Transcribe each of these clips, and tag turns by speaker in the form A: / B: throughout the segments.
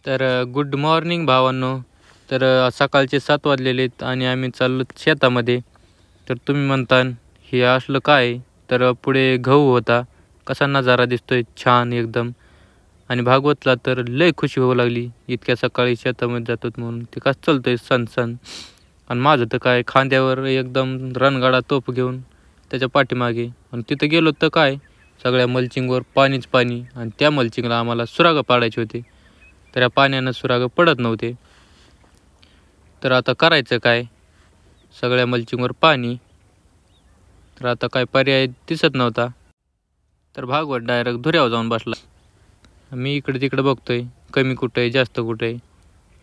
A: तर good morning भावांनो. तर सकाळचे 7 वाजलेले आहेत आणि आम्ही चाललो शेतामध्ये. तर तुम्ही म्हणता हे असलं काय? तर पुढे गहू होता. कसा नजारा दिसतोय छान एकदम. आणि भागवतला तर लय खुशी होऊ लागली, इतक्या सकाळी शेतामध्ये जातो म्हणून. ते कसं चालतंय सण सण. आणि माझं तर काय खांद्यावर एकदम रणगाडा तोफ घेऊन त्याच्या पाठीमागे. आणि तिथं गेलो तर काय, सगळ्या मल्चिंगवर पाणीच पाणी. आणि त्या मल्चिंगला आम्हाला सुरागं पाडायचे होते. तर या पाण्यानं सुरागं पडत नव्हते. तर आता करायचं काय? सगळ्या मल्चिंगवर पाणी. तर आता काय पर्याय दिसत नव्हता. तर भागवत डायरेक्ट धुऱ्यावर जाऊन बसला. मी इकडे तिकडे बघतोय, कमी कुठं आहे जास्त कुठं आहे.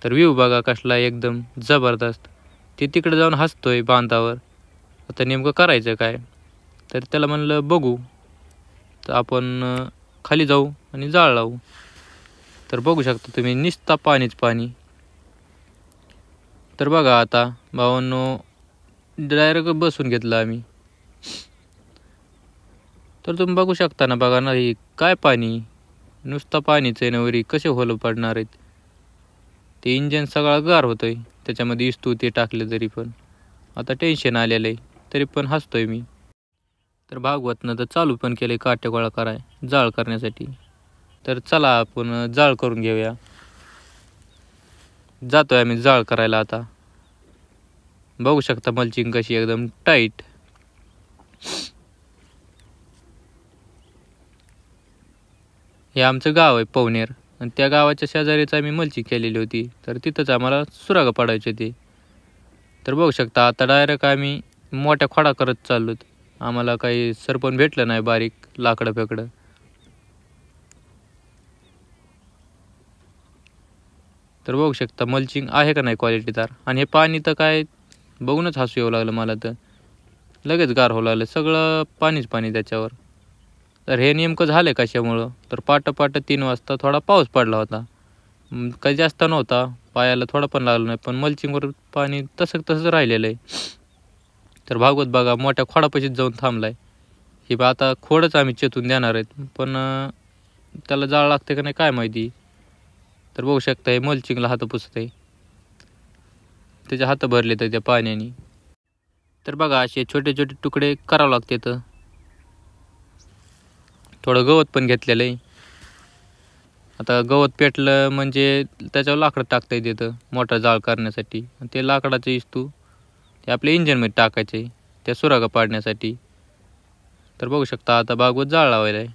A: तर व्ह्यू बघा कसला एकदम जबरदस्त. ते तिकडे जाऊन हसतोय बांधावर. आता नेमकं करायचं काय? तर त्याला म्हणलं बघू, तर आपण खाली जाऊ आणि जाळ लावू. तर बघू शकता तुम्ही निस्ता पाणीच पाणी. तर बघा आता भावांनो, डायरेक्ट बसून घेतलं आम्ही. तर तुम्ही बघू शकता ना, बघा ना ही काय पाणी, नुसता पाणीच आहे नवरी. कसे होलं पडणार आहेत. ते इंजन सगळा गार होतोय, त्याच्यामध्ये इस्तू ते टाकले तरी पण. आता टेन्शन आलेलं आहे, तरी पण हसतोय मी. तर भागवतनं तर चालू पण केले काटे गोळा कराय जाळ करण्यासाठी. तर चला आपण जाळ करून घेऊया. जातोय आम्ही जाळ करायला आता. बघू शकता मल्चिंग कशी एकदम टाईट. हे आमचं गाव आहे पवनेर. आणि त्या गावाच्या शेजारीच आम्ही मल्चिंग केलेली होती. तर तिथंच आम्हाला सुरागं पाडायची होती. तर बघू शकता आता डायरेक्ट आम्ही मोठ्या खोडा करत चाललो. आम्हाला काही सरपण भेटलं नाही बारीक लाकडं फेकडं. तर बघू शकता मल्चिंग आहे का नाही क्वालिटीदार. आणि हे पाणी तर काय बघूनच हसू येऊ लागलं मला. तर लगेच गार होऊ लागलं, सगळं पाणीच पाणी त्याच्यावर. तर हे नेमकं झालं कशामुळं? तर पाट 3 वाजता थोडा पाऊस पडला होता. काही जास्त नव्हता, पायाला थोडा पण लागला नाही. पण मल्चिंगवर पाणी तसंच राहिलेलं आहे. तर भागवत बघा मोठ्या खोडापाशीच जाऊन थांबलाय. हे बा आता खोडच आम्ही चेतून देणार आहेत, पण त्याला जाळ लागते का नाही काय माहिती. तर बघू शकता हे मल्चिंगला हात पुसत आहे, त्याचे हात भरले तर त्या पाण्याने. तर बघा असे छोटे छोटे तुकडे करावं लागते. तर थोडं गवत पण घेतलेलं आहे. आता गवत पेटलं म्हणजे त्याच्यावर लाकडं टाकता येते तर मोठा जाळ करण्यासाठी. ते लाकडाचे इस्तू ते आपल्या इंजनमध्ये टाकायचे त्या सुरागा पाडण्यासाठी. तर बघू शकता आता भागवत जाळ लावायला आहे.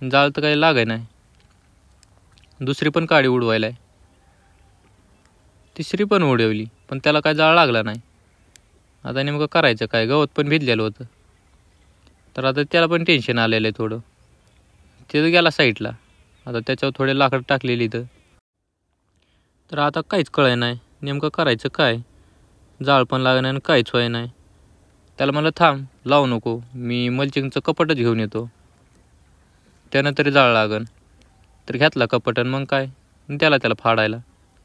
A: जाळ तर काही लागाय नाही. दुसरी पण काडी उडवायला आहे, तिसरी पण उडवली, पण त्याला काय जाळ लागला नाही. आता नेमकं करायचं काय? गवत पण भिजलेलं होतं. तर आता त्याला पण टेन्शन आलेलं आहे थोडं. तिथं गेला साईडला. आता त्याच्यावर थोडे लाकडं टाकलेली तर आता काहीच कळय नाही नेमकं करायचं काय. जाळ पण लागणार नाही आणि काहीच व्हाय नाही. त्याला म्हणलं थांब, लावू नको, मी मल्चिंगचं कपटच घेऊन येतो, त्यानं तरी जाळ लागन. तर घेतला कपटन, मग काय त्याला फाडायला.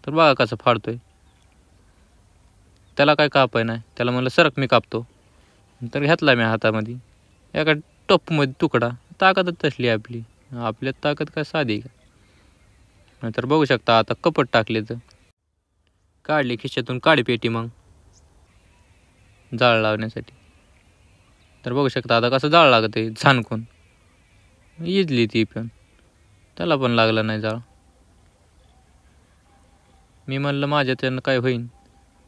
A: तर बघा कसं फाडतोय. त्याला काय कापाय नाही. त्याला म्हणलं सरक मी कापतो. तर घेतला मी हातामध्ये एका टपमध्ये तुकडा. ताकदच तसली आपली. आपल्यात ताकद काय साधी का? तर बघू शकता आता कपट टाकले. तर काढली खिशातून काडी पेटी मग जाळ लावण्यासाठी. तर बघू शकता आता कसं जाळ लागत आहे झानकून. इजली ती पण, त्याला पण लागलं नाही जाळ. मी म्हणलं माझ्या त्यानं काय होईन,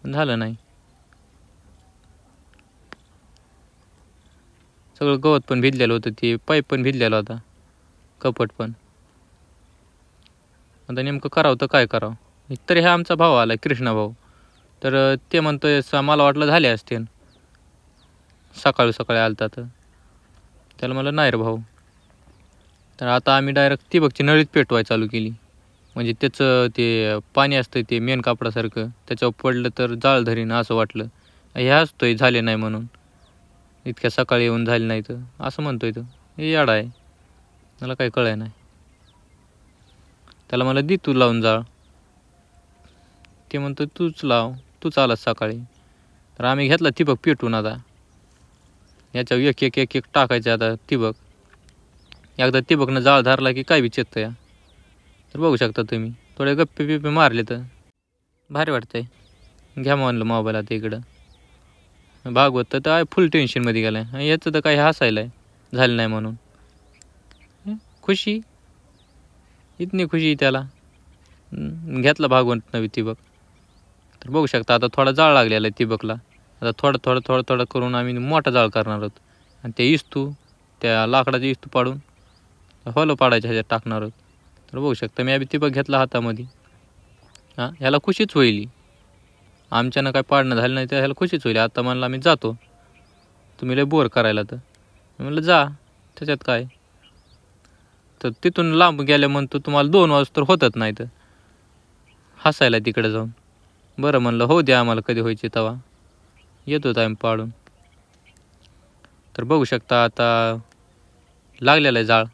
A: पण झालं नाही. सगळं गवत पण भिजलेलं होतं, ते पाईप पण भिजलेला होता, कपट पण. आता नेमकं करावं तर काय करावं. तरी हा आमचा भाऊ आला कृष्णा भाऊ. तर ते म्हणतोय मला वाटलं झाले असते, सकाळी सकाळी आलता. तर त्याला म्हणलं नाही रे भाऊ. तर आता आम्ही डायरेक्ट ठिबकची नळीच पेटवाय चालू केली. म्हणजे त्याचं ते पाणी असतं ते मेन कापडासारखं, त्याच्यावर पडलं तर जाळ धरीन असं वाटलं. हे असतोय झाले नाही म्हणून, इतक्या सकाळी येऊन झाले नाही तर असं म्हणतोय. तर हे याडा आहे, मला काही कळाय नाही. त्याला मला दे तू लावून जाळ. ते म्हणतो तूच लाव, तूच आलास सकाळी. तर आम्ही घेतला ठिबक पेटून. आता याच्यावर एक टाकायचं. आता ठिबक एकदा ठिबकनं जाळ धरला की काय विचारतं या. तर बघू शकता तुम्ही थोडे गप्पे बिप्पे मारले तर भारी वाटतंय. घ्या म्हणलं मोबाईल आता इकडं. भागवत तर आहे फुल टेन्शनमध्ये गेला आहे. याचं तर काही हसायला आहे झालं नाही म्हणून. खुशी इतनी खुशी त्याला. घेतला भागवत नवी तिबक. तर बघू शकता आता थोडा जाळ लागलेला आहे तिबकला. आता थोडं करून आम्ही मोठा जाळ करणार आहोत. आणि ते इस्तू त्या लाकडाची इस्तू पाडून हॉलो पाडायच्या ह्याच्यात टाकणार आहोत. तर बघू शकता मी आधी तिबक घेतला हातामध्ये. हां ह्याला खुशीच होईल. आमच्यानं काय पाडणं झालं नाही तर ह्याला खुशीच होईल. आता म्हणलं आम्ही जातो तुम्ही लय बोर करायला. तर म्हणलं जा त्याच्यात काय. तर तिथून लांब गेल्या म्हणतो तुम्हाला 2 वाजता तर होतच नाही. तर हसायला तिकडे जाऊन बरं म्हणलं हो द्या आम्हाला कधी व्हायची तवा येतो आम्ही पाडून. तर बघू शकता आता लागलेला आहे जाळ.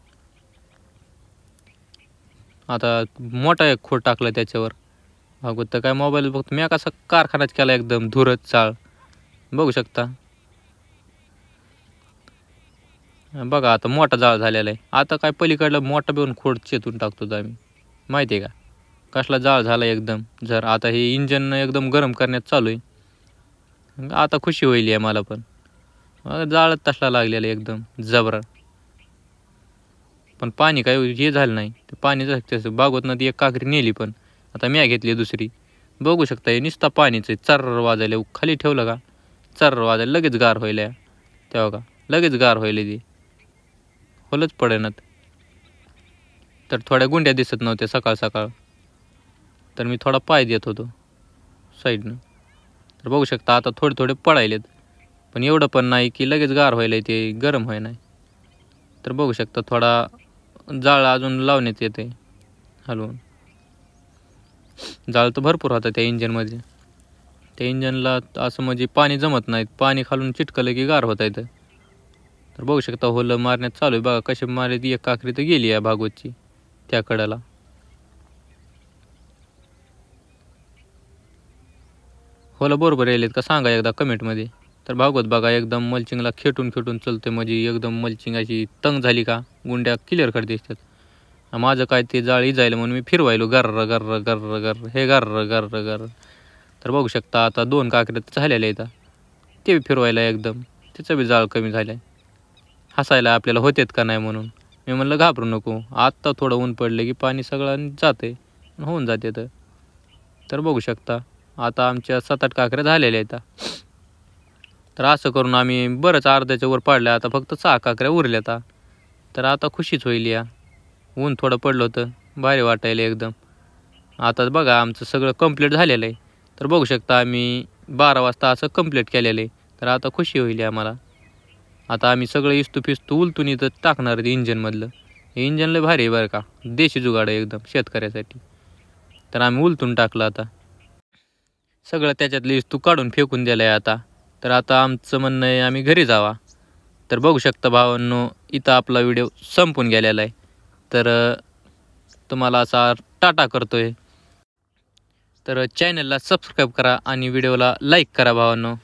A: आता मोठा एक खोड टाकला त्याच्यावर. भागवत तर काय मोबाईल बघतो मी कसा कारखानाच केला एकदम धुरच जाळ बघू शकता. बघा आता मोठा जाळ झालेला आहे. आता काय पलीकडला मोठा बिवून खोड चेतून टाकतो आम्ही माहिती आहे का. कसला जाळ झाला एकदम. जर आता हे इंजन एकदम गरम करण्यात चालू आहे. आता खुशी होईल आहे मला पण. जाळच तसला लागलेला एकदम जबरा. पण पाणी काय हे झालं नाही. ते पाणी तसं बागवतनं ती एक काकरी नेली पण आता मी घेतली दुसरी. बघू शकता हे नुसता पाणीचं चर्र वाजायला खाली ठेवलं का चर्र वाजायला लगेच गार व्हायला. तेव्हा का लगेच गार व्हायला ती होलच पडेनात. तर थोड्या गुंड्या दिसत नव्हत्या सकाळ सकाळ. तर मी थोडा पाय देत होतो साईडनं. तर बघू शकता आता थोडे पडायलेत. पण एवढं पण नाही की लगेच गार व्हायला ते गरम व्हाय नाही. तर बघू शकता थोडा जाळ अजून लावण्यात येते हलवून. जाळ तर भरपूर होता त्या इंजनमध्ये. त्या इंजनला असं म्हणजे पाणी जमत नाहीत. पाणी खालून चिटकलं की गार होता येतं. तर बघू शकता होलं मारण्यात चालू आहे. बघा कशी मारली एक काकरी तर गेली आहे भागवतची त्या कडाला. होला बरोबर यायलेत का सांगा एकदा कमेंटमध्ये. तर भागवत बघा एकदम मल्चिंगला खेटून चलते म्हणजे एकदम मल्चिंग अशी तंग झाली का गुंड्या क्लिअर करत दिसतात. माझं काय ते जाळी जायला म्हणून मी फिरवायलो गर्र गर्र गर्र गर्र हे गर्र गर्र गर्र. तर बघू शकता आता 2 काकऱ्या झालेल्या आहेत. ते बी फिरवायला एकदम त्याचं बी जाळ कमी झालं आहे. हसायला आपल्याला होतेत का नाही म्हणून. मी म्हणलं घाबरू नको आत्ता थोडं ऊन पडलं की पाणी सगळं जाते होऊन जाते. तर बघू शकता आता आमच्या 7-8 काकऱ्या झालेल्या आहेत. तर असं करून आम्ही बरंच अर्ध्याच्या वर पाडल्या. आता फक्त 6 काकऱ्या उरल्या. तर आता खुशीच होईल या. ऊन थोडं पडलं होतं भारी वाटायला एकदम. आता बघा आमचं सगळं कंप्लीट झालेलं आहे. तर बघू शकता आम्ही 12 वाजता असं कंप्लीट केलेलं आहे. तर आता खुशी होईल आम्हाला. आता आम्ही सगळं इस्तू फिस्तू उलटून इथं टाकणार आहे इंजनमधलं. हे इंजन लय भारी आहे बरं का. देशी जुगाड आहे एकदम शेतकऱ्यासाठी. तर आम्ही उलटून टाकलं आता सगळं त्याच्यातलं इस्तू काढून फेकून दिलं आहे आता. तर आता आमचं म्हणणं आहे आम्ही घरी जावा. तर बघू शकता भावांनो इथं आपला व्हिडिओ संपून गेलेला आहे. तर तुम्हाला असा टाटा करतोय. तर चॅनलला सबस्क्राईब करा आणि व्हिडिओला लाईक करा भावांनो.